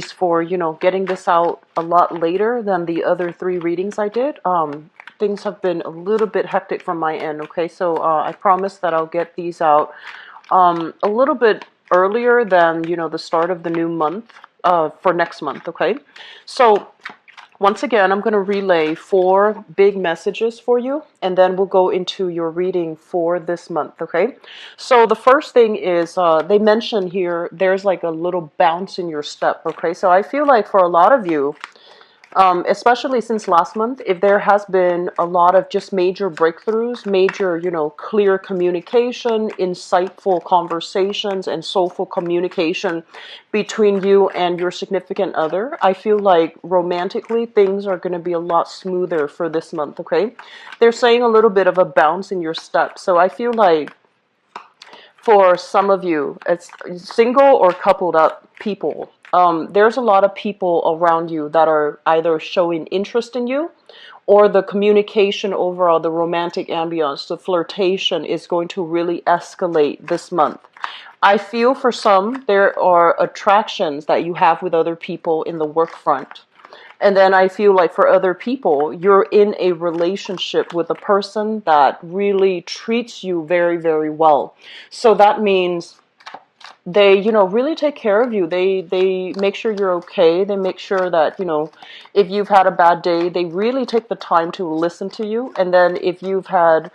for, getting this out a lot later than the other 3 readings I did. Things have been a little bit hectic from my end, okay? So I promise that I'll get these out a little bit earlier than, the start of the new month for next month, okay? So once again, I'm going to relay 4 big messages for you, and then we'll go into your reading for this month, okay? So the first thing is they mention here there's like a little bounce in your step, okay? So I feel like for a lot of you, especially since last month, if there has been a lot of just major breakthroughs, major, clear communication, insightful conversations, and soulful communication between you and your significant other, I feel like romantically things are going to be a lot smoother for this month, okay? They're saying a little bit of a bounce in your step. So I feel like for some of you, it's single or coupled up people. There's a lot of people around you that are either showing interest in you, or the communication overall, the romantic ambience, the flirtation is going to really escalate this month. I feel for some, there are attractions that you have with other people in the work front. And then I feel like for other people, you're in a relationship with a person that really treats you very, very well. So that means they, really take care of you. They make sure you're okay. They make sure that, if you've had a bad day, they really take the time to listen to you. And then if you've had,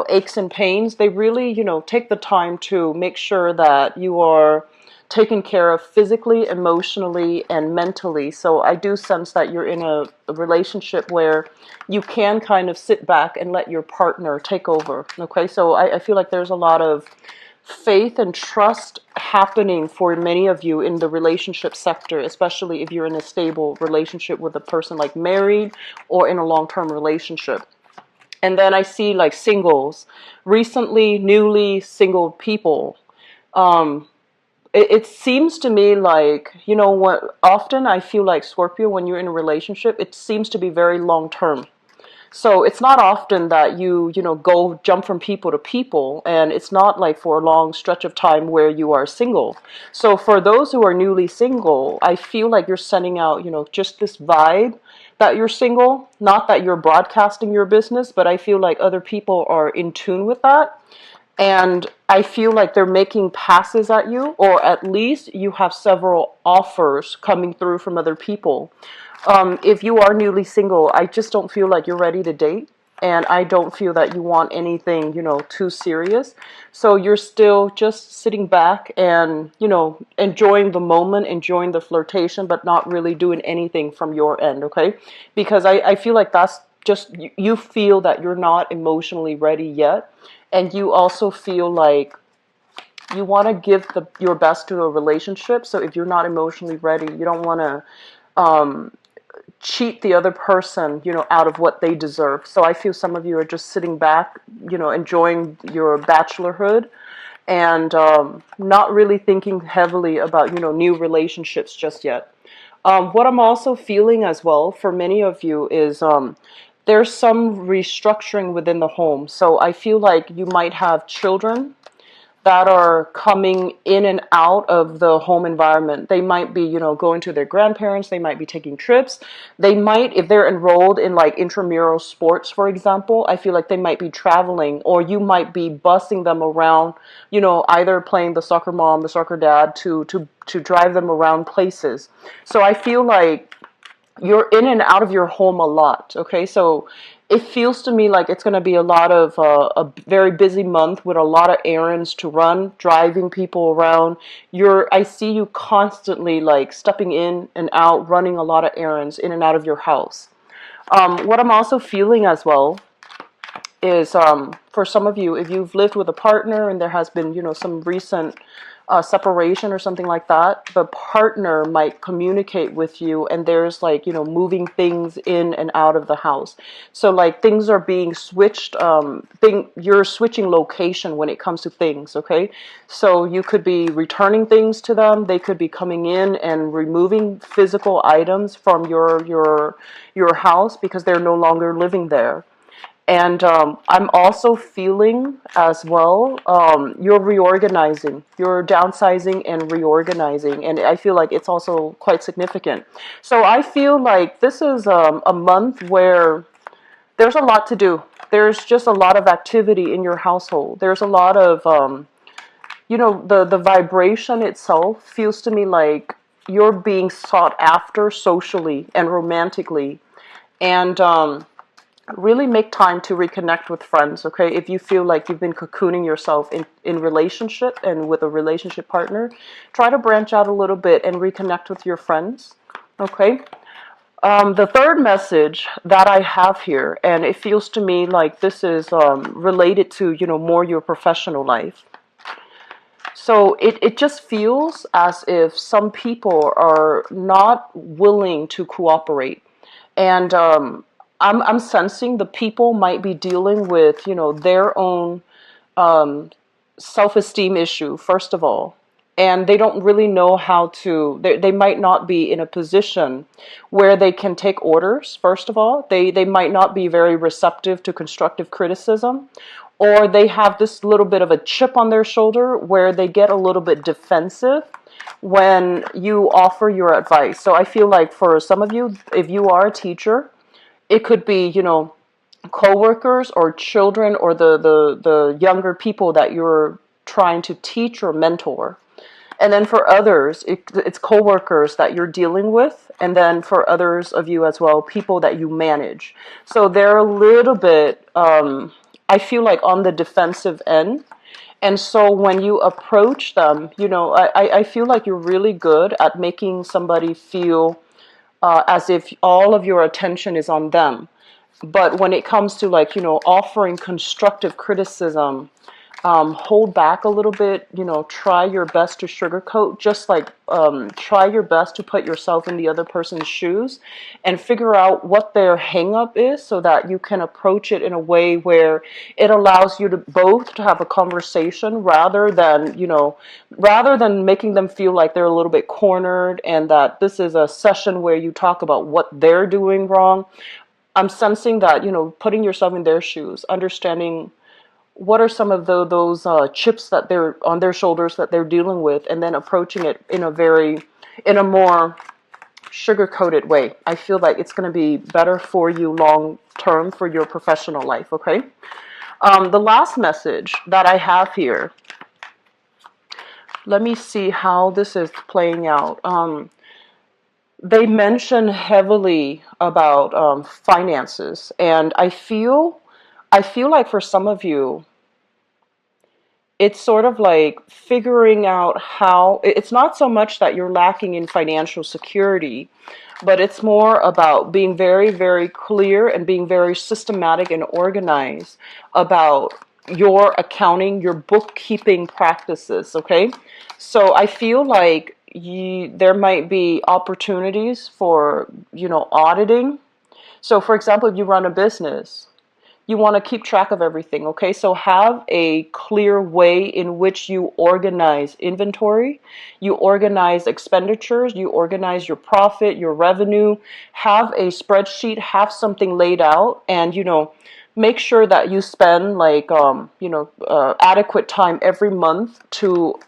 aches and pains, they really, take the time to make sure that you are taken care of physically, emotionally, and mentally. So I do sense that you're in a relationship where you can kind of sit back and let your partner take over. Okay, so I feel like there's a lot of faith and trust happening for many of you in the relationship sector, especially if you're in a stable relationship with a person like married or in a long-term relationship. And then I see like singles, recently, newly single people. It seems to me like, what often I feel like Scorpio, when you're in a relationship, it seems to be very long term. So it's not often that you go jump from people to people, and it's not like for a long stretch of time where you are single. So for those who are newly single, I feel like you're sending out, just this vibe that you're single, not that you're broadcasting your business, but I feel like other people are in tune with that. And I feel like they're making passes at you, or at least you have several offers coming through from other people. If you are newly single, I just don't feel like you're ready to date. And I don't feel that you want anything, too serious. So you're still just sitting back and, enjoying the moment, enjoying the flirtation, but not really doing anything from your end, okay? Because I feel like that's just, you feel that you're not emotionally ready yet. And you also feel like you want to give your best to a relationship. So if you're not emotionally ready, you don't want to cheat the other person, out of what they deserve. So I feel some of you are just sitting back, enjoying your bachelorhood and not really thinking heavily about, new relationships just yet. What I'm also feeling as well for many of you is there's some restructuring within the home. So I feel like you might have children that are coming in and out of the home environment. They might be, going to their grandparents. They might be taking trips. They might, if they're enrolled in like intramural sports, for example, I feel like they might be traveling, or you might be busing them around, either playing the soccer mom, the soccer dad to drive them around places. So I feel like you're in and out of your home a lot, okay? So it feels to me like it's going to be a lot of a very busy month with a lot of errands to run, driving people around. I see you constantly like stepping in and out, running a lot of errands in and out of your house. What I'm also feeling as well is for some of you, if you've lived with a partner and there has been, some recent separation or something like that, the partner might communicate with you, and there's like, moving things in and out of the house. So like things are being switched, you're switching location when it comes to things, okay? So you could be returning things to them. They could be coming in and removing physical items from your house because they're no longer living there. And I'm also feeling as well, you're reorganizing, you're downsizing and reorganizing. And I feel like it's also quite significant. So I feel like this is a month where there's a lot to do. There's just a lot of activity in your household. There's a lot of, the vibration itself feels to me like you're being sought after socially and romantically. And really make time to reconnect with friends, okay? If you feel like you've been cocooning yourself in relationship and with a relationship partner, try to branch out a little bit and reconnect with your friends, okay? The third message that I have here, and it feels to me like this is related to, more your professional life. So it just feels as if some people are not willing to cooperate. And I'm sensing the people might be dealing with, their own self-esteem issue, first of all. And they don't really know how to, they might not be in a position where they can take orders, first of all. They might not be very receptive to constructive criticism, or they have this little bit of a chip on their shoulder where they get a little bit defensive when you offer your advice. So I feel like for some of you, if you are a teacher, it could be, coworkers or children or the younger people that you're trying to teach or mentor. And then for others, it's coworkers that you're dealing with. And then for others of you as well, people that you manage. So they're a little bit, I feel like, on the defensive end. And so when you approach them, I feel like you're really good at making somebody feel as if all of your attention is on them. But when it comes to, like, offering constructive criticism, hold back a little bit, try your best to sugarcoat, just like try your best to put yourself in the other person's shoes and figure out what their hang up is so that you can approach it in a way where it allows you to both to have a conversation rather than making them feel like they're a little bit cornered and that this is a session where you talk about what they're doing wrong. I'm sensing that, putting yourself in their shoes, understanding what are some of those chips that they're on their shoulders that they're dealing with, and then approaching it in a more sugar-coated way. I feel like it's going to be better for you long term for your professional life, okay? The last message that I have here, let me see how this is playing out. They mention heavily about finances, and I feel like for some of you, it's sort of like figuring out how, it's not so much that you're lacking in financial security, but it's more about being very, very clear and being very systematic and organized about your accounting, your bookkeeping practices, okay? So I feel like there might be opportunities for, auditing. So for example, if you run a business, you want to keep track of everything, okay? So have a clear way in which you organize inventory, you organize expenditures, you organize your profit, your revenue, have a spreadsheet, have something laid out, and, make sure that you spend like, adequate time every month to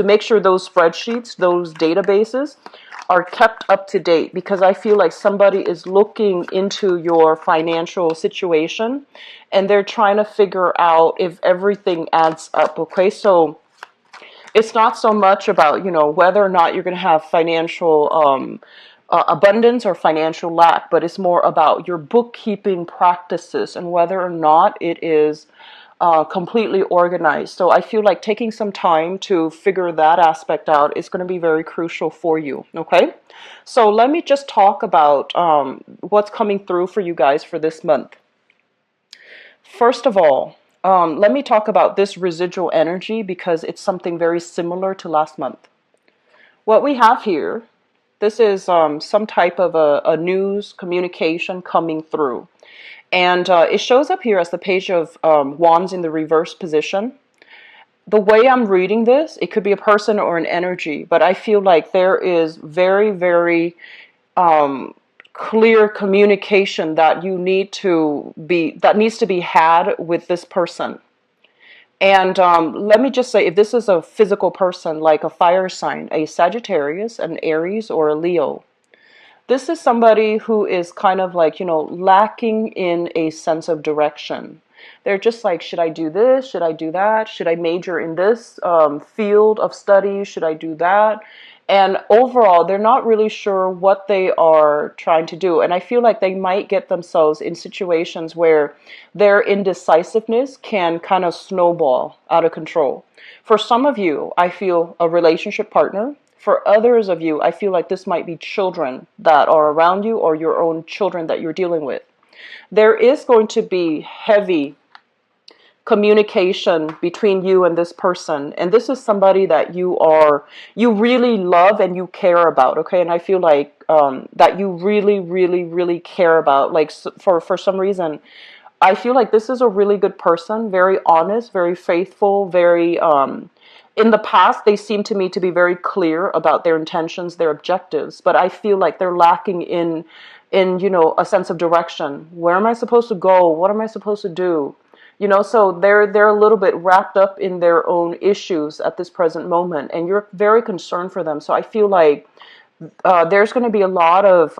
make sure those spreadsheets, those databases are kept up to date, because I feel like somebody is looking into your financial situation and they're trying to figure out if everything adds up, okay? So it's not so much about, whether or not you're going to have financial abundance or financial lack, but it's more about your bookkeeping practices and whether or not it is completely organized. So I feel like taking some time to figure that aspect out is going to be very crucial for you, okay? So let me just talk about what's coming through for you guys for this month. First of all, let me talk about this residual energy because it's something very similar to last month. What we have here, this is some type of a news communication coming through. And it shows up here as the Page of Wands in the reverse position. The way I'm reading this, it could be a person or an energy, but I feel like there is very, very clear communication that needs to be had with this person. And let me just say, if this is a physical person, like a fire sign, a Sagittarius, an Aries, or a Leo, this is somebody who is kind of like, lacking in a sense of direction. They're just like, should I do this? Should I do that? Should I major in this field of study? Should I do that? And overall, they're not really sure what they are trying to do. And I feel like they might get themselves in situations where their indecisiveness can kind of snowball out of control. For some of you, I feel a relationship partner. For others of you, I feel like this might be children that are around you or your own children that you're dealing with. There is going to be heavy communication between you and this person, and this is somebody that you really love and you care about, okay? And I feel like that you really, really, really care about, like, for some reason I feel like this is a really good person, very honest, very faithful, very in the past they seem to me to be very clear about their intentions, their objectives, but I feel like they're lacking in a sense of direction. Where am I supposed to go? What am I supposed to do? So they're a little bit wrapped up in their own issues at this present moment, and you're very concerned for them. So I feel like there's going to be a lot of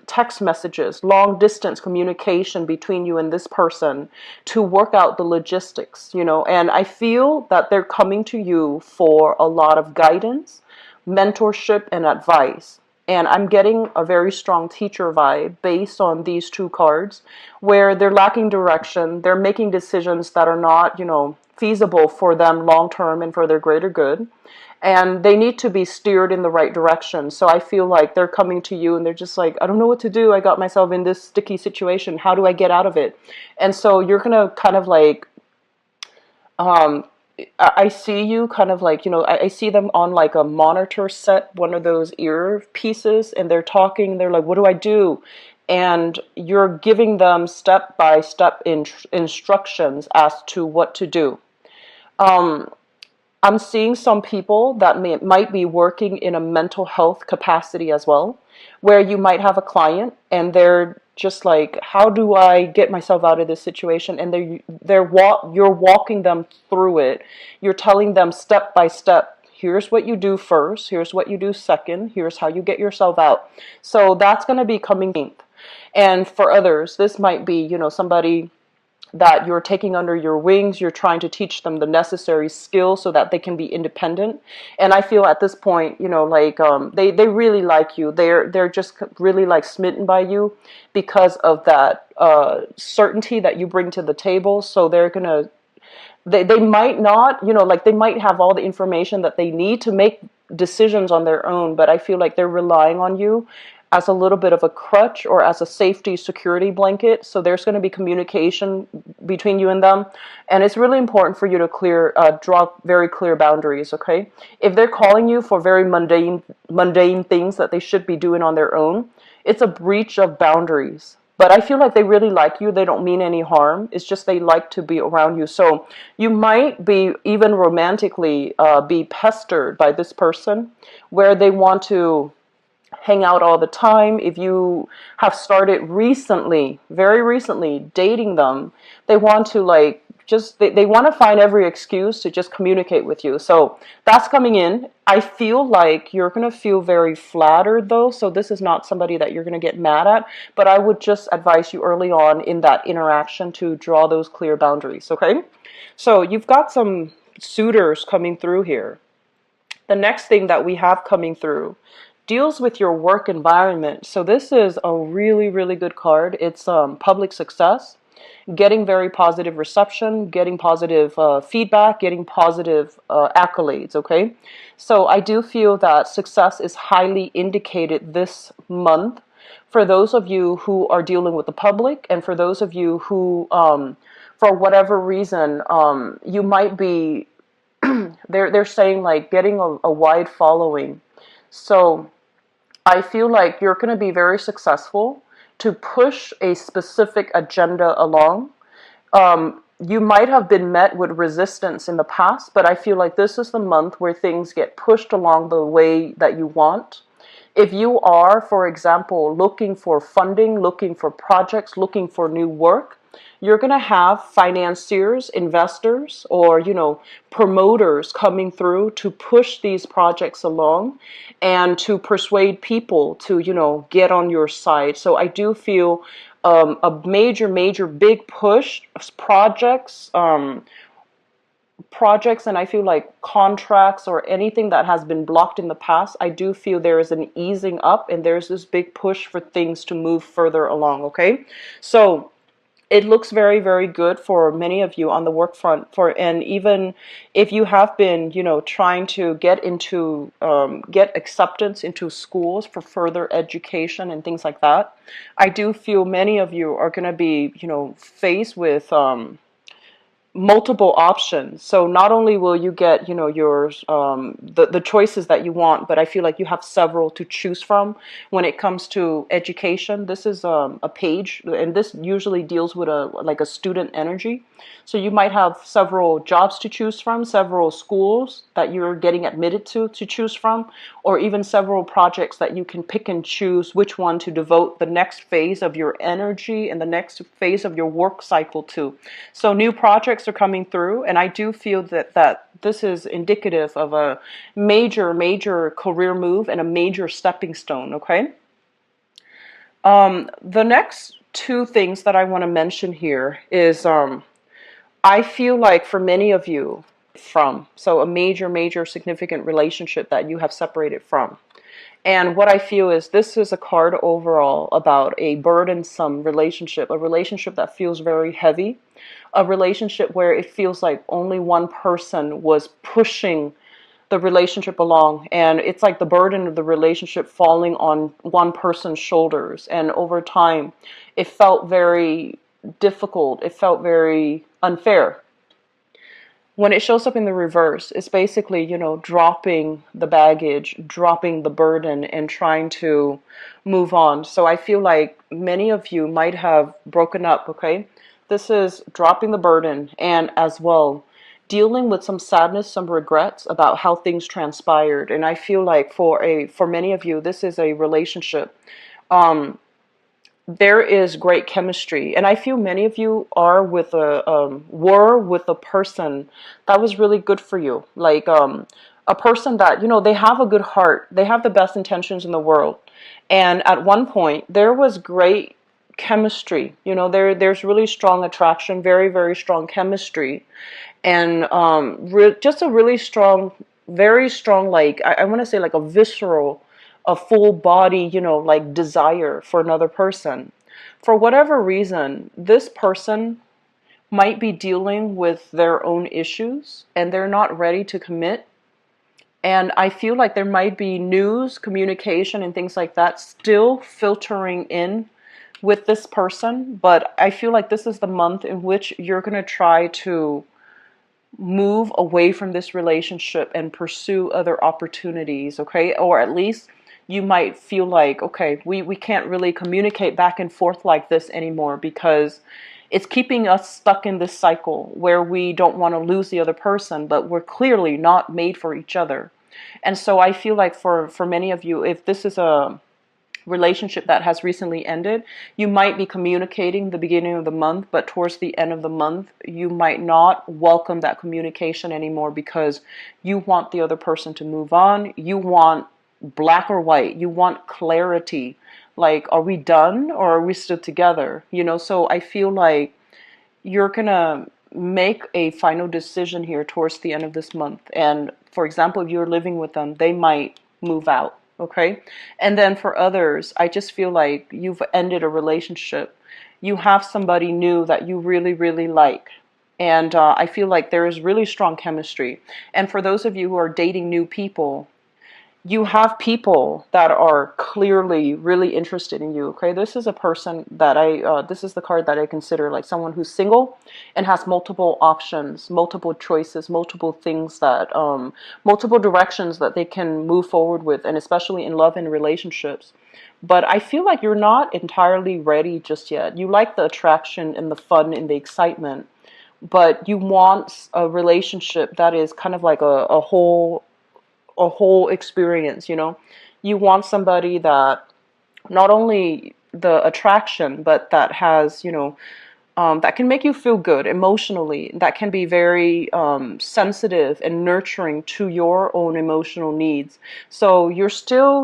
text messages, long distance communication between you and this person to work out the logistics, and I feel that they're coming to you for a lot of guidance, mentorship, and advice. And I'm getting a very strong teacher vibe based on these two cards, where they're lacking direction, they're making decisions that are not, feasible for them long term and for their greater good. And they need to be steered in the right direction. So I feel like they're coming to you and they're just like, I don't know what to do. I got myself in this sticky situation. How do I get out of it? And so you're going to kind of like, I see you kind of like, I see them on like a monitor set, one of those earpieces, and they're talking. They're like, what do I do? And you're giving them step-by-step instructions as to what to do. I'm seeing some people that might be working in a mental health capacity as well, where you might have a client and they're just like, how do I get myself out of this situation? And you're walking them through it. You're telling them step by step, here's what you do first, here's what you do second, here's how you get yourself out. So that's going to be coming. And for others, this might be, somebody that you're taking under your wings. You're trying to teach them the necessary skills so that they can be independent. And I feel at this point, like they really like you. They're just really like smitten by you because of that certainty that you bring to the table. So they're gonna they might not, like they might have all the information that they need to make decisions on their own, but I feel like they're relying on you as a little bit of a crutch or as a safety security blanket. So there's going to be communication between you and them. And it's really important for you to draw very clear boundaries, okay? If they're calling you for very mundane things that they should be doing on their own, it's a breach of boundaries. But I feel like they really like you. They don't mean any harm. It's just they like to be around you. So you might be even romantically be pestered by this person where they want to hang out all the time. If you have started recently, very recently, dating them, they want to like they want to find every excuse to just communicate with you. So that's coming in. I feel like you're going to feel very flattered though. So this is not somebody that you're going to get mad at, but I would just advise you early on in that interaction to draw those clear boundaries. Okay. So you've got some suitors coming through here. The next thing that we have coming through deals with your work environment. So this is a really, really good card. It's public success, getting very positive reception, getting positive feedback, getting positive accolades, okay? So I do feel that success is highly indicated this month for those of you who are dealing with the public, and for those of you who, for whatever reason, you might be, they're saying like getting a wide following. So I feel like you're going to be very successful to push a specific agenda along. You might have been met with resistance in the past, but I feel like this is the month where things get pushed along the way that you want. If you are, for example, looking for funding, looking for projects, looking for new work, you're going to have financiers, investors, or, promoters coming through to push these projects along and to persuade people to, get on your side. So I do feel a major, major big push, projects, and I feel like contracts or anything that has been blocked in the past, I do feel there is an easing up and there's this big push for things to move further along, okay? So it looks very, very good for many of you on the work front, and even if you have been, trying to get acceptance into schools for further education and things like that, I do feel many of you are going to be, faced with multiple options. So not only will you get, yours, the choices that you want, but I feel like you have several to choose from when it comes to education. This is a page, and this usually deals with a student energy. So you might have several jobs to choose from, several schools that you're getting admitted to choose from, or even several projects that you can pick and choose which one to devote the next phase of your energy and the next phase of your work cycle to. So new projects are coming through, and I do feel that this is indicative of a major, major career move and a major stepping stone, okay? The next two things that I want to mention here is I feel like for many of you, so a major, major significant relationship that you have separated from. And what I feel is this is a card overall about a burdensome relationship, a relationship that feels very heavy, a relationship where it feels like only one person was pushing the relationship along, and it's like the burden of the relationship falling on one person's shoulders, and over time it felt very difficult, it felt very unfair. When it shows up in the reverse, it's basically, dropping the baggage, dropping the burden, and trying to move on. So I feel like many of you might have broken up, okay? This is dropping the burden and as well dealing with some sadness, some regrets about how things transpired. And I feel like for many of you, this is a relationship. There is great chemistry, and I feel many of you are were with a person that was really good for you, like a person that they have a good heart, they have the best intentions in the world, and at one point there was great chemistry. There's really strong attraction, very, very strong chemistry, and just a really strong, very strong, like I want to say like a visceral, a full body, like desire for another person. For whatever reason, this person might be dealing with their own issues and they're not ready to commit. And I feel like there might be news, communication, and things like that still filtering in with this person. But I feel like this is the month in which you're going to try to move away from this relationship and pursue other opportunities, okay? Or at least you might feel like, okay, we can't really communicate back and forth like this anymore because it's keeping us stuck in this cycle where we don't want to lose the other person, but we're clearly not made for each other. And so I feel like for many of you, if this is a relationship that has recently ended, you might be communicating the beginning of the month, but towards the end of the month, you might not welcome that communication anymore because you want the other person to move on. You want black or white. You want clarity. Like, are we done or are we still together? So I feel like you're going to make a final decision here towards the end of this month. And for example, if you're living with them, they might move out. Okay. And then for others, I just feel like you've ended a relationship. You have somebody new that you really, really like. And I feel like there is really strong chemistry. And for those of you who are dating new people, you have people that are clearly really interested in you. Okay, this is a person that this is the card that I consider like someone who's single and has multiple options, multiple choices, multiple things that, multiple directions that they can move forward with, and especially in love and relationships. But I feel like you're not entirely ready just yet. You like the attraction and the fun and the excitement, but you want a relationship that is kind of like a whole experience. You want somebody that not only the attraction, but that has, that can make you feel good emotionally, that can be very sensitive and nurturing to your own emotional needs. So you're still,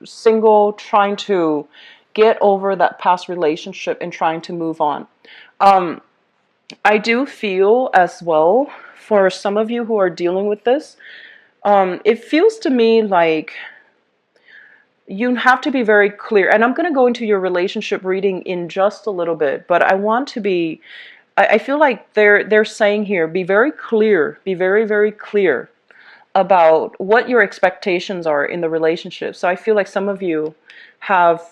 single, trying to get over that past relationship and trying to move on. I do feel as well, for some of you who are dealing with this, it feels to me like you have to be very clear. And I'm going to go into your relationship reading in just a little bit, but I want to be, I feel like they're saying here, be very clear, be very, very clear about what your expectations are in the relationship. So I feel like some of you have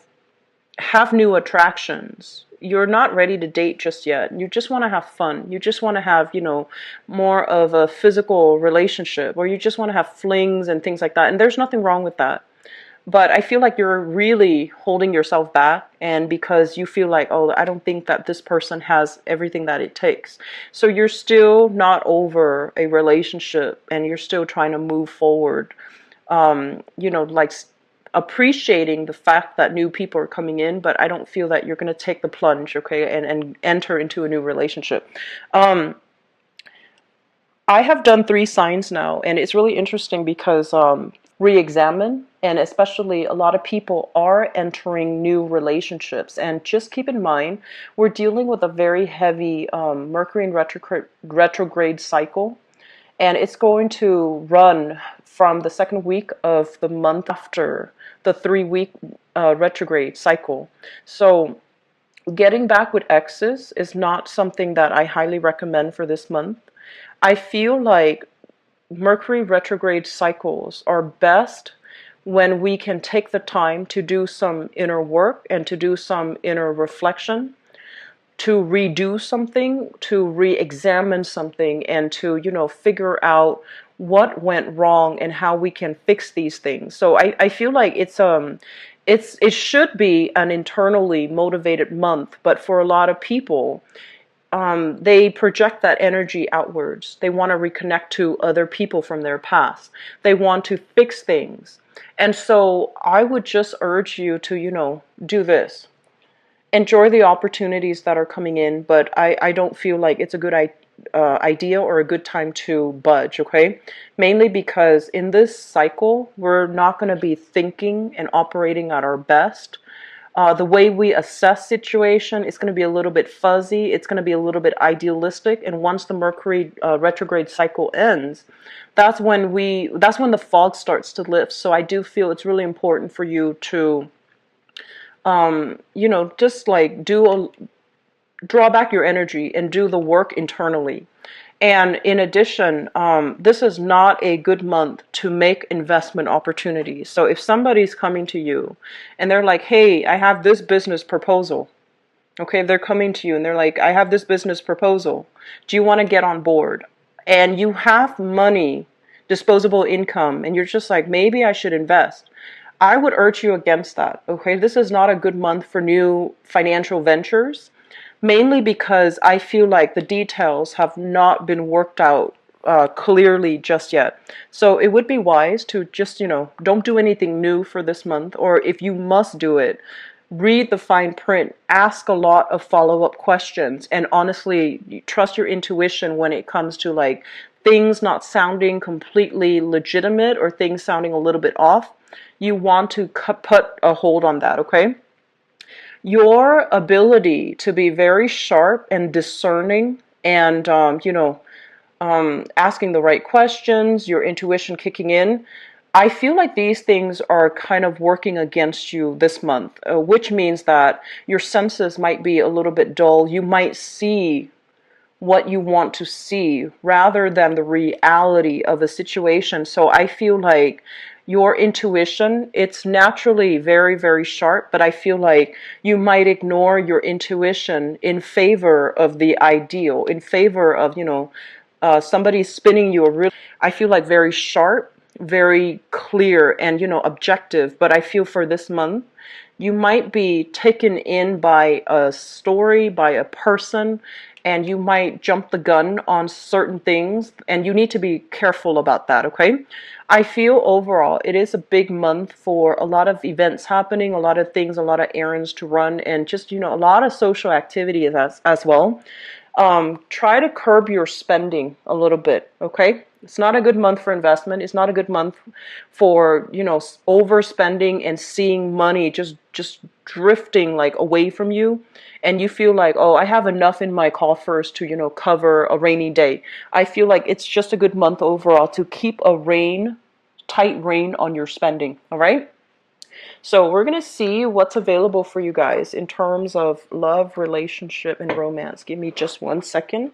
new attractions. You're not ready to date just yet. You just want to have fun. You just want to have, more of a physical relationship, or you just want to have flings and things like that. And there's nothing wrong with that. But I feel like you're really holding yourself back, and because you feel like, oh, I don't think that this person has everything that it takes. So you're still not over a relationship, and you're still trying to move forward, like appreciating the fact that new people are coming in, but I don't feel that you're going to take the plunge, okay, and enter into a new relationship. I have done 3 signs now, and it's really interesting because re-examine, and especially a lot of people are entering new relationships. And just keep in mind, we're dealing with a very heavy Mercury in retrograde cycle, and it's going to run from the second week of the month after the 3-week retrograde cycle. So getting back with exes is not something that I highly recommend for this month. I feel like Mercury retrograde cycles are best when we can take the time to do some inner work and to do some inner reflection, to redo something, to re-examine something, and to, figure out what went wrong and how we can fix these things. So I feel like it should be an internally motivated month, but for a lot of people, they project that energy outwards. They want to reconnect to other people from their past. They want to fix things. And so I would just urge you to, do this. Enjoy the opportunities that are coming in, but I don't feel like it's a good idea or a good time to budge, okay? Mainly because in this cycle, we're not going to be thinking and operating at our best. The way we assess situation is going to be a little bit fuzzy. It's going to be a little bit idealistic. And once the Mercury retrograde cycle ends, that's when the fog starts to lift. So I do feel it's really important for you to, just like draw back your energy and do the work internally. And in addition, this is not a good month to make investment opportunities. So if somebody's coming to you and they're like, hey, I have this business proposal. Okay, they're coming to you and they're like, I have this business proposal. Do you want to get on board? And you have money, disposable income, and you're just like, maybe I should invest. I would urge you against that. Okay, this is not a good month for new financial ventures. Mainly because I feel like the details have not been worked out clearly just yet. So it would be wise to just, don't do anything new for this month. Or if you must do it, read the fine print, ask a lot of follow-up questions, and honestly, trust your intuition when it comes to like things not sounding completely legitimate or things sounding a little bit off. You want to put a hold on that, okay? Your ability to be very sharp and discerning and, asking the right questions, your intuition kicking in, I feel like these things are kind of working against you this month, which means that your senses might be a little bit dull. You might see what you want to see rather than the reality of a situation. So I feel like your intuition, it's naturally very, very sharp, but I feel like you might ignore your intuition in favor of the ideal, in favor of, somebody spinning you a really, I feel like very sharp, very clear and, objective. But I feel for this month, you might be taken in by a story, by a person, and you might jump the gun on certain things, and you need to be careful about that, okay? I feel overall it is a big month for a lot of events happening, a lot of things, a lot of errands to run, and just, a lot of social activities as well. Try to curb your spending a little bit, okay? It's not a good month for investment. It's not a good month for, overspending and seeing money just drifting like away from you. And you feel like, oh, I have enough in my coffers to, cover a rainy day. I feel like it's just a good month overall to keep a tight rein on your spending, all right? So we're going to see what's available for you guys in terms of love, relationship, and romance. Give me just 1 second.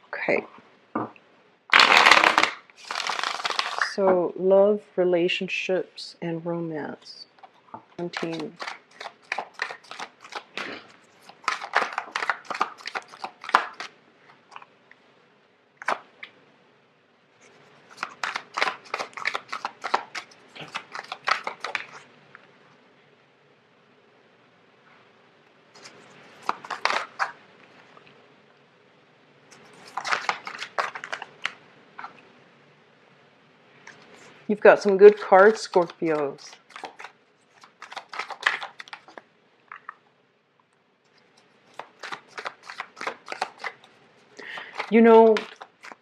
Okay. So love, relationships, and romance. 17. You've got some good cards, Scorpios.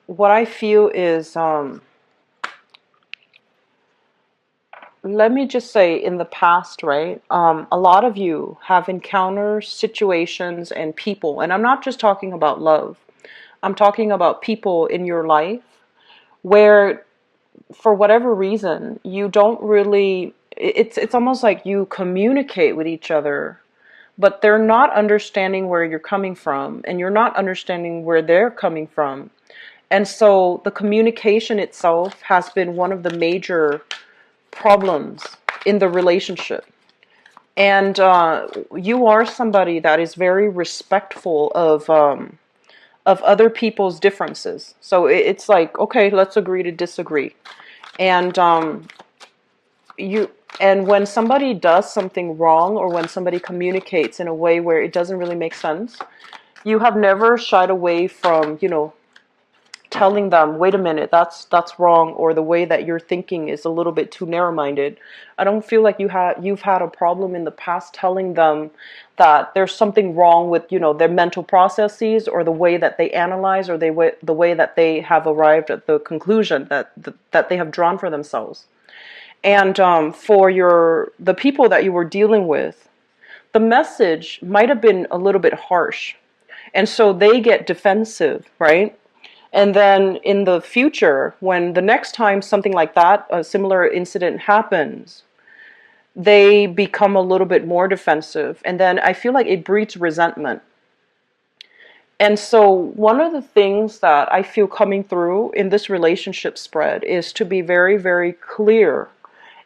What I feel is, let me just say, in the past, right, a lot of you have encountered situations and people, and I'm not just talking about love. I'm talking about people in your life where, for whatever reason, you don't really, it's almost like you communicate with each other, but they're not understanding where you're coming from, and you're not understanding where they're coming from. And so the communication itself has been one of the major problems in the relationship. And you are somebody that is very respectful of other people's differences. So it's like, okay, let's agree to disagree. And when somebody does something wrong, or when somebody communicates in a way where it doesn't really make sense, you have never shied away from, telling them, wait a minute, that's wrong, or the way that you're thinking is a little bit too narrow-minded. I don't feel like you've had a problem in the past telling them that there's something wrong with, their mental processes, or the way that they analyze, or the way that they have arrived at the conclusion that they have drawn for themselves. And for the people that you were dealing with, the message might have been a little bit harsh, and so they get defensive, right? And then in the future, when the next time something like that, a similar incident happens, they become a little bit more defensive. And then I feel like it breeds resentment. And so one of the things that I feel coming through in this relationship spread is to be very, very clear,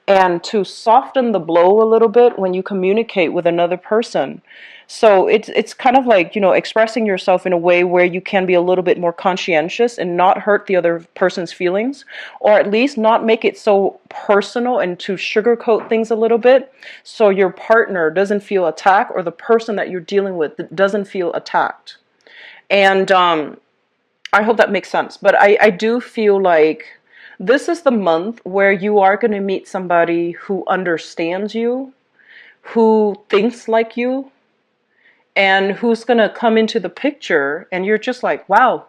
and to soften the blow a little bit when you communicate with another person. So it's kind of like, expressing yourself in a way where you can be a little bit more conscientious and not hurt the other person's feelings, or at least not make it so personal, and to sugarcoat things a little bit so your partner doesn't feel attacked, or the person that you're dealing with doesn't feel attacked. And I hope that makes sense. But I do feel like this is the month where you are going to meet somebody who understands you, who thinks like you, and who's going to come into the picture, and you're just like, wow,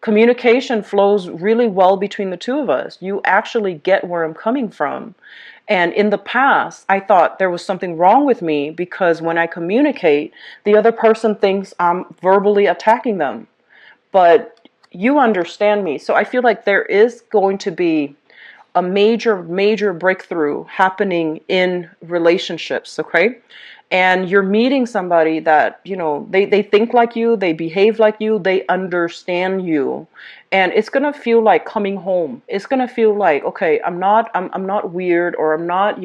communication flows really well between the two of us. You actually get where I'm coming from. And in the past, I thought there was something wrong with me because when I communicate, the other person thinks I'm verbally attacking them. But you understand me. So I feel like there is going to be a major, major breakthrough happening in relationships, okay? And you're meeting somebody that, they think like you, they behave like you, they understand you. And it's going to feel like coming home. It's going to feel like, okay, I'm not weird, or I'm not,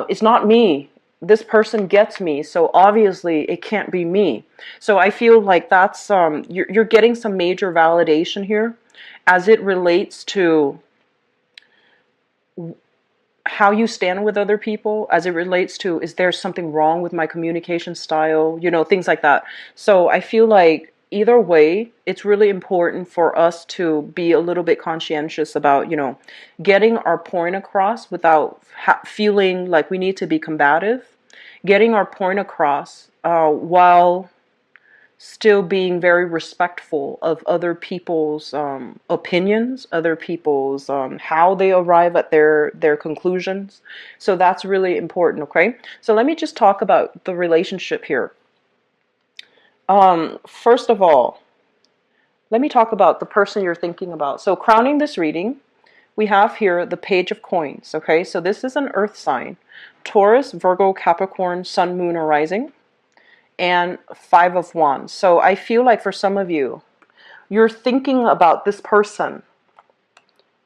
it's not me. This person gets me, so obviously it can't be me. So I feel like that's, you're getting some major validation here as it relates to how you stand with other people as it relates to, is there something wrong with my communication style, things like that. So I feel like either way, it's really important for us to be a little bit conscientious about, getting our point across without feeling like we need to be combative, getting our point across while still being very respectful of other people's opinions, other people's how they arrive at their conclusions. So that's really important. Okay, so let me just talk about the relationship here. First of all, let me talk about the person you're thinking about. So crowning this reading, we have here the Page of Coins. Okay, so this is an earth sign: Taurus, Virgo, Capricorn, Sun, Moon, or Rising, and Five of Wands. So I feel like for some of you, you're thinking about this person,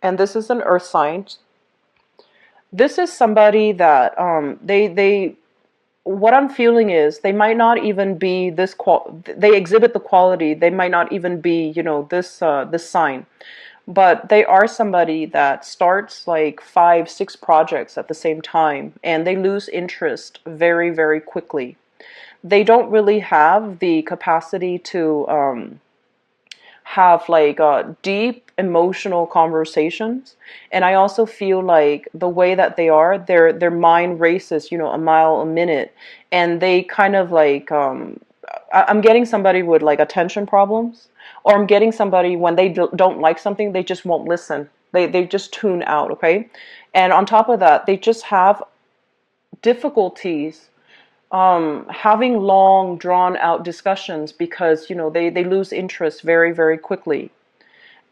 and this is an earth sign. This is somebody that they what I'm feeling is they might not even be this they exhibit the quality, they might not even be, this sign, but they are somebody that starts like 5, 6 projects at the same time, and they lose interest very, very quickly. They don't really have the capacity to have like deep emotional conversations. And I also feel like the way that they are, their mind races, a mile a minute, and they kind of like I'm getting somebody with like attention problems, or I'm getting somebody when they don't like something, they just won't listen. They just tune out. Okay, and on top of that, they just have difficulties having long drawn out discussions, because they lose interest very, very quickly.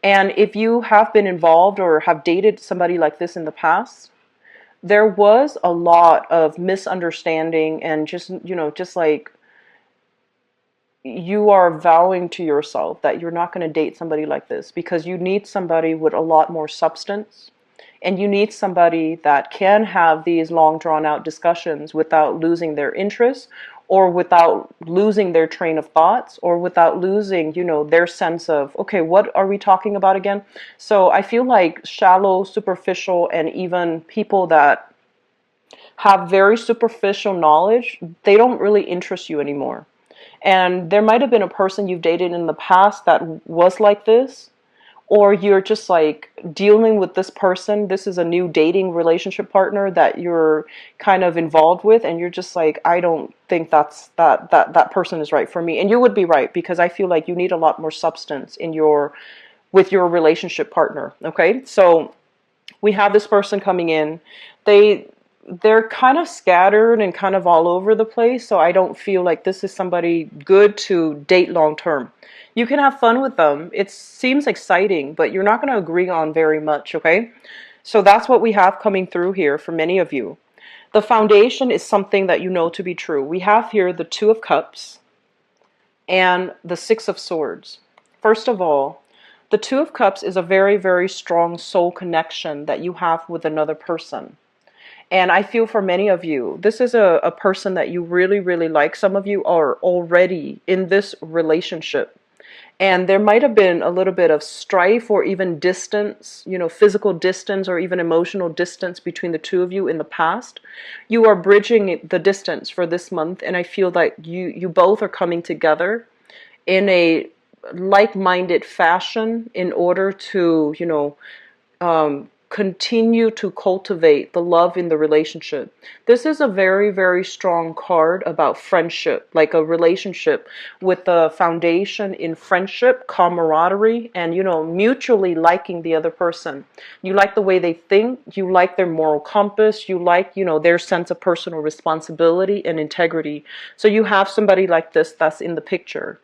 And if you have been involved or have dated somebody like this in the past, there was a lot of misunderstanding, and just like you are vowing to yourself that you're not going to date somebody like this, because you need somebody with a lot more substance. And you need somebody that can have these long drawn out discussions without losing their interest, or without losing their train of thoughts, or without losing, their sense of, okay, what are we talking about again? So I feel like shallow, superficial, and even people that have very superficial knowledge, they don't really interest you anymore. And there might have been a person you've dated in the past that was like this, or you're just like dealing with this person. This is a new dating relationship partner that you're kind of involved with, and you're just like, I don't think that person is right for me. And you would be right, because I feel like you need a lot more substance with your relationship partner. Okay, so we have this person coming in. They're kind of scattered and kind of all over the place, so I don't feel like this is somebody good to date long term. You can have fun with them. It seems exciting, but you're not going to agree on very much, okay? So that's what we have coming through here for many of you. The foundation is something that you know to be true. We have here the Two of Cups and the Six of Swords. First of all, the Two of Cups is a very, very strong soul connection that you have with another person. And I feel for many of you, this is a person that you really, really like. Some of you are already in this relationship. And there might have been a little bit of strife, or even distance, physical distance, or even emotional distance between the two of you in the past. You are bridging the distance for this month, and I feel that you both are coming together in a like-minded fashion in order to, continue to cultivate the love in the relationship. This is a very, very strong card about friendship, like a relationship with the foundation in friendship, camaraderie, and, mutually liking the other person. You like the way they think, you like their moral compass, you like, their sense of personal responsibility and integrity. So you have somebody like this that's in the picture.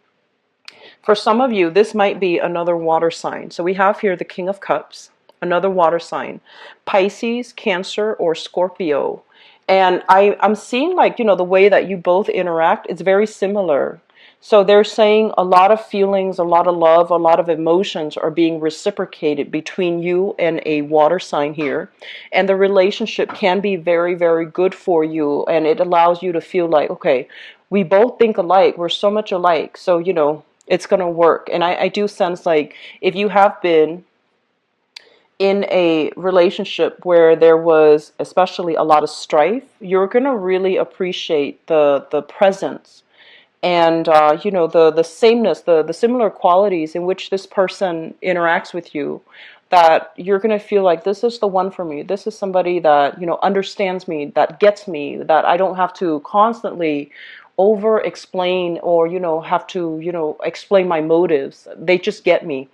For some of you, this might be another water sign. So we have here the King of Cups, another water sign: Pisces, Cancer, or Scorpio. And I'm seeing like, the way that you both interact, it's very similar. So they're saying a lot of feelings, a lot of love, a lot of emotions are being reciprocated between you and a water sign here. And the relationship can be very, very good for you. And it allows you to feel like, okay, we both think alike. We're so much alike. So, it's going to work. And I do sense like if you have been in a relationship where there was especially a lot of strife, you're going to really appreciate the presence and the sameness, the similar qualities in which this person interacts with you, that you're going to feel like this is the one for me. This is somebody that understands me, that gets me, that I don't have to constantly over explain or have to explain my motives. They just get me.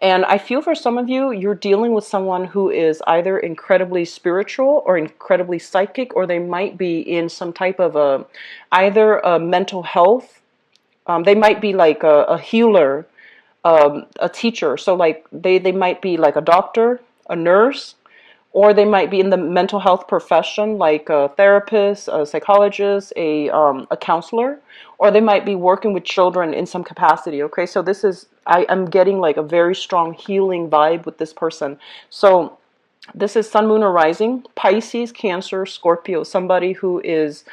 And I feel for some of you, you're dealing with someone who is either incredibly spiritual or incredibly psychic, or they might be in some type of either a mental health. They might be like a healer, a teacher. So like they might be like a doctor, a nurse, or they might be in the mental health profession, like a therapist, a psychologist, a counselor, or they might be working with children in some capacity. Okay, so this is, I'm getting like a very strong healing vibe with this person. So this is Sun, Moon, or Rising, Pisces, Cancer, Scorpio, somebody who is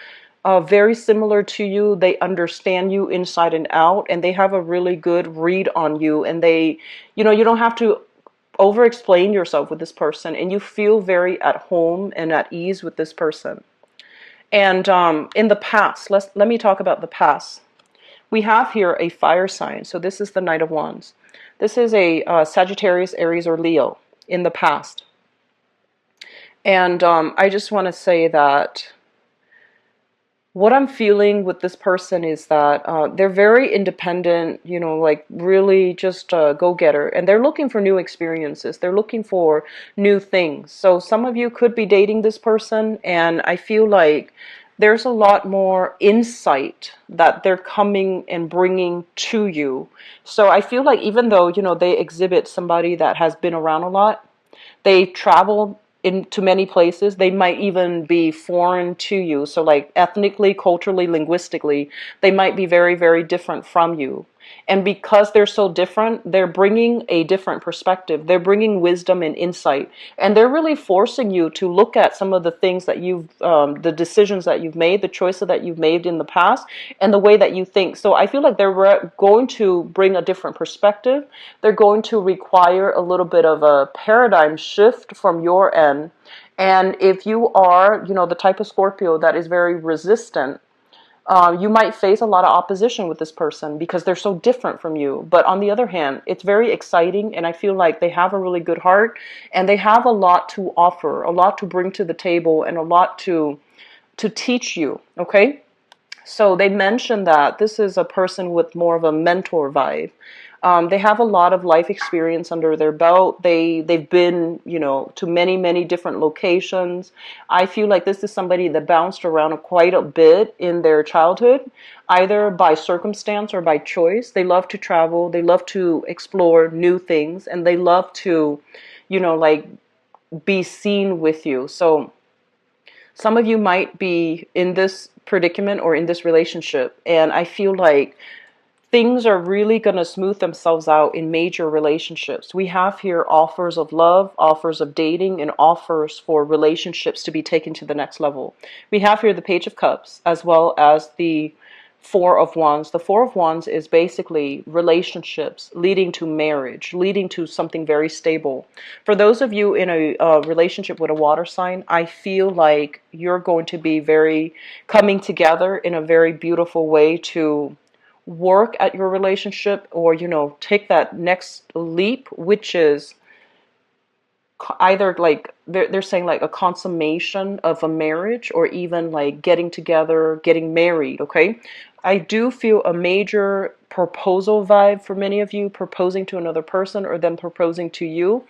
very similar to you. They understand you inside and out, and they have a really good read on you, and they, you don't have to over explain yourself with this person, and you feel very at home and at ease with this person. And in the past, let me talk about the past. We have here a fire sign. So this is the Knight of Wands. This is a Sagittarius, Aries, or Leo in the past. And I just want to say that what I'm feeling with this person is that they're very independent, like really just a go-getter. And they're looking for new experiences. They're looking for new things. So some of you could be dating this person, and I feel like there's a lot more insight that they're coming and bringing to you. So I feel like even though, they exhibit somebody that has been around a lot, they travel into many places. They might even be foreign to you. So like ethnically, culturally, linguistically, they might be very, very different from you. And because they're so different, they're bringing a different perspective. They're bringing wisdom and insight. And they're really forcing you to look at some of the things that the decisions that you've made, the choices that you've made in the past, and the way that you think. So I feel like they're going to bring a different perspective. They're going to require a little bit of a paradigm shift from your end. And if you are, the type of Scorpio that is very resistant, you might face a lot of opposition with this person because they're so different from you. But on the other hand, it's very exciting, and I feel like they have a really good heart, and they have a lot to offer, a lot to bring to the table, and a lot to teach you, okay? So they mentioned that this is a person with more of a mentor vibe. They have a lot of life experience under their belt. They've been, to many, many different locations. I feel like this is somebody that bounced around quite a bit in their childhood, either by circumstance or by choice. They love to travel. They love to explore new things, and they love to, like be seen with you. So some of you might be in this predicament or in this relationship, and I feel like things are really going to smooth themselves out in major relationships. We have here offers of love, offers of dating, and offers for relationships to be taken to the next level. We have here the Page of Cups as well as the Four of Wands. The Four of Wands is basically relationships leading to marriage, leading to something very stable. For those of you in a relationship with a water sign, I feel like you're going to be very coming together in a very beautiful way to work at your relationship, or take that next leap, which is either like they're saying like a consummation of a marriage, or even like getting together, getting married. Okay, I do feel a major proposal vibe for many of you, proposing to another person or them proposing to you,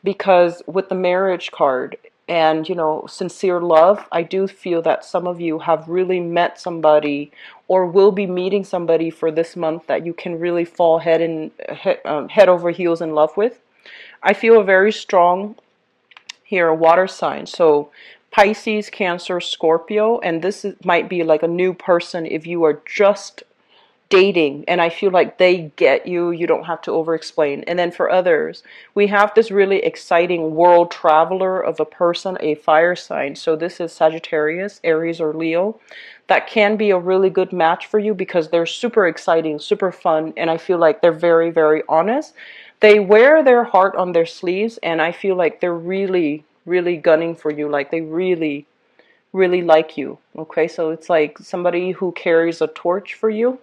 because with the marriage card and sincere love, I do feel that some of you have really met somebody or will be meeting somebody for this month that you can really fall head over heels in love with. I feel a very strong here water sign, so Pisces, Cancer, Scorpio, and might be like a new person if you are just dating, and I feel like they get you. You don't have to over explain. And then for others, we have this really exciting world traveler of a person, a fire sign. So this is Sagittarius, Aries, or Leo. That can be a really good match for you because they're super exciting, super fun, and I feel like they're very, very honest. They wear their heart on their sleeves, and I feel like they're really, really gunning for you. Like they really, really like you. Okay, so it's like somebody who carries a torch for you.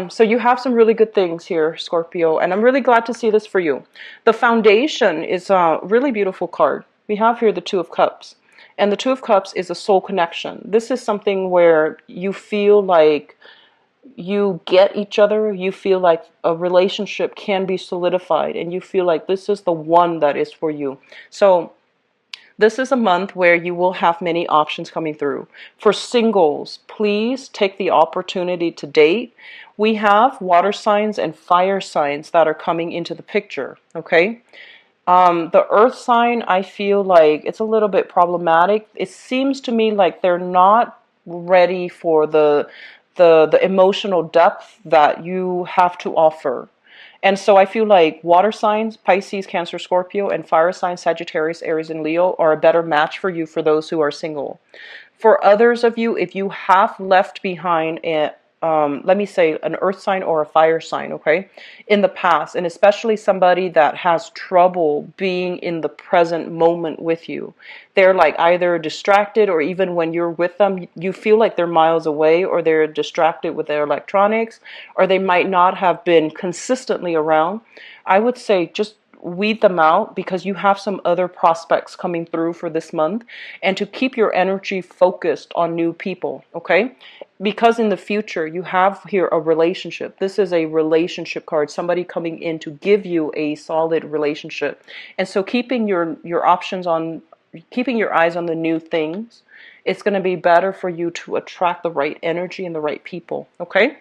So you have some really good things here, Scorpio, and I'm really glad to see this for you. The Foundation is a really beautiful card. We have here the Two of Cups, and the Two of Cups is a soul connection. This is something where you feel like you get each other, you feel like a relationship can be solidified, and you feel like this is the one that is for you. So this is a month where you will have many options coming through. For singles, please take the opportunity to date. We have water signs and fire signs that are coming into the picture, okay? The earth sign, I feel like it's a little bit problematic. It seems to me like they're not ready for the emotional depth that you have to offer. And so I feel like water signs, Pisces, Cancer, Scorpio, and fire signs, Sagittarius, Aries, and Leo are a better match for you for those who are single. For others of you, if you have left behind let me say an earth sign or a fire sign, okay, in the past, and especially somebody that has trouble being in the present moment with you, they're like either distracted, or even when you're with them, you feel like they're miles away, or they're distracted with their electronics, or they might not have been consistently around. I would say just weed them out, because you have some other prospects coming through for this month, and to keep your energy focused on new people, okay? Because in the future you have here a relationship. This is a relationship card, somebody coming in to give you a solid relationship. And so keeping your options on, keeping your eyes on the new things, it's going to be better for you to attract the right energy and the right people, okay?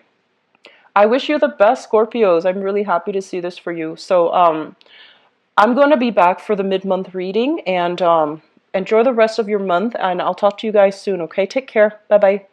I wish you the best, Scorpios. I'm really happy to see this for you. So I'm going to be back for the mid-month reading, and enjoy the rest of your month, and I'll talk to you guys soon, okay? Take care. Bye-bye.